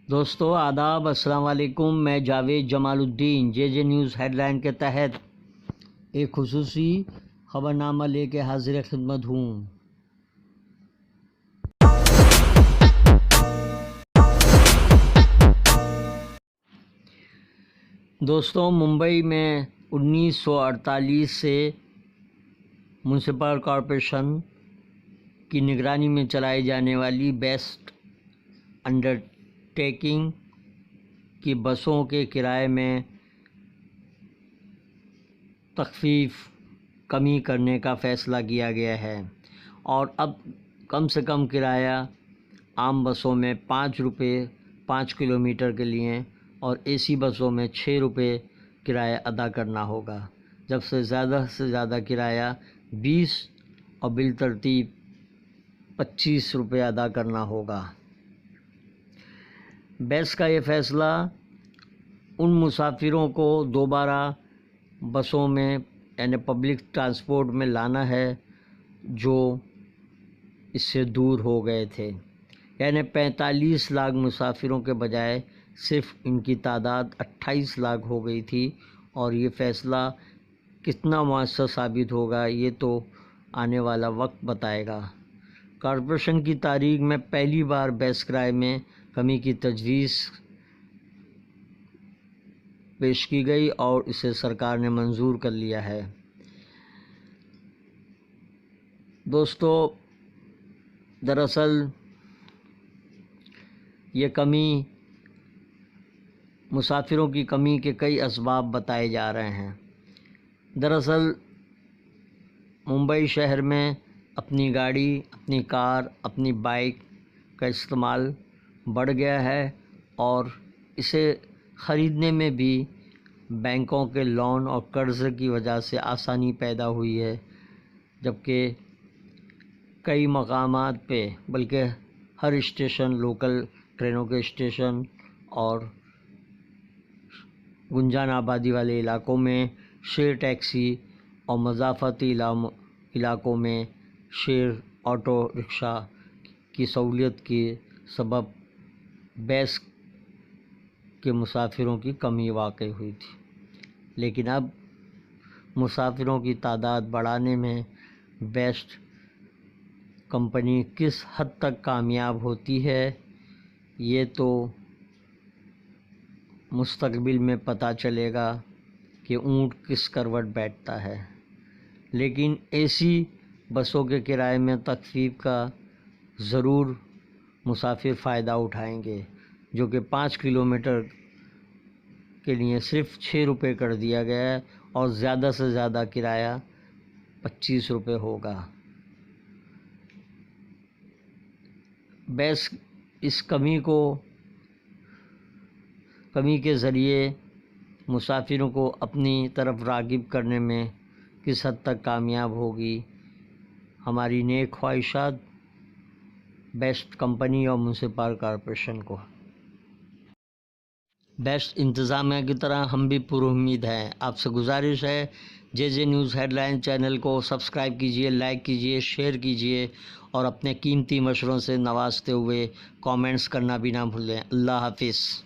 دوستو آداب، السلام علیکم۔ میں جاوید جمال الدین جے جے نیوز ہیڈ لائن کے تحت ایک خصوصی خبرنامہ لے کے حاضر خدمت ہوں۔ دوستو، ممبئی میں 1948 سے میونسپل کارپوریشن کی نگرانی میں چلائی جانے والی بیسٹ انڈر ٹیکنگ کی بسوں کے کرائے میں تخفیف کمی کرنے کا فیصلہ کیا گیا ہے اور اب کم سے کم کرایہ عام بسوں میں 5 روپے 5 کلومیٹر کے لیے اور اے سی بسوں میں 6 روپے کرایہ ادا کرنا ہوگا، جب سے زیادہ کرایہ 20 اور بالترتیب 25 روپے ادا کرنا ہوگا۔ بیس کا یہ فیصلہ ان مسافروں کو دوبارہ بسوں میں یعنی پبلک ٹرانسپورٹ میں لانا ہے جو اس سے دور ہو گئے تھے، یعنی 45 لاکھ مسافروں کے بجائے صرف ان کی تعداد 28 لاکھ ہو گئی تھی، اور یہ فیصلہ کتنا مؤثر ثابت ہوگا یہ تو آنے والا وقت بتائے گا۔ کارپوریشن کی تاریخ میں پہلی بار بیس کرائے میں کمی کی تجویز پیش کی گئی اور اسے سرکار نے منظور کر لیا ہے۔ دوستو، دراصل یہ کمی مسافروں کی کمی کے کئی اسباب بتائے جا رہے ہیں۔ دراصل ممبئی شہر میں اپنی گاڑی، اپنی کار، اپنی بائک کا استعمال بڑھ گیا ہے اور اسے خریدنے میں بھی بینکوں کے لون اور قرض کی وجہ سے آسانی پیدا ہوئی ہے، جبکہ کئی مقامات پہ بلکہ ہر اسٹیشن، لوکل ٹرینوں کے اسٹیشن اور گنجان آبادی والے علاقوں میں شیئر ٹیکسی اور مضافاتی علاقوں میں شیئر آٹو رکشہ کی سہولیت کے سبب بیس کے مسافروں کی کمی واقع ہوئی تھی، لیکن اب مسافروں کی تعداد بڑھانے میں بیسٹ کمپنی کس حد تک کامیاب ہوتی ہے یہ تو مستقبل میں پتہ چلے گا کہ اونٹ کس کروٹ بیٹھتا ہے، لیکن اے سی بسوں کے کرائے میں تخفیف کا ضرور مسافر فائدہ اٹھائیں گے، جو کہ 5 کلومیٹر کے لیے صرف 6 روپے کر دیا گیا ہے اور زیادہ سے زیادہ کرایہ 25 روپے ہوگا۔ بیس اس کمی کے ذریعے مسافروں کو اپنی طرف راغب کرنے میں کس حد تک کامیاب ہوگی، ہماری نیک خواہشات بیسٹ کمپنی اور میونسپل کارپوریشن کو۔ بیسٹ انتظامیہ کی طرح ہم بھی پر امید ہیں۔ آپ سے گزارش ہے جے جے نیوز ہیڈ لائن چینل کو سبسکرائب کیجیے، لائک کیجیے، شیئر کیجیے اور اپنے قیمتی مشوروں سے نوازتے ہوئے کامنٹس کرنا بھی نہ بھولیں۔ اللہ حافظ۔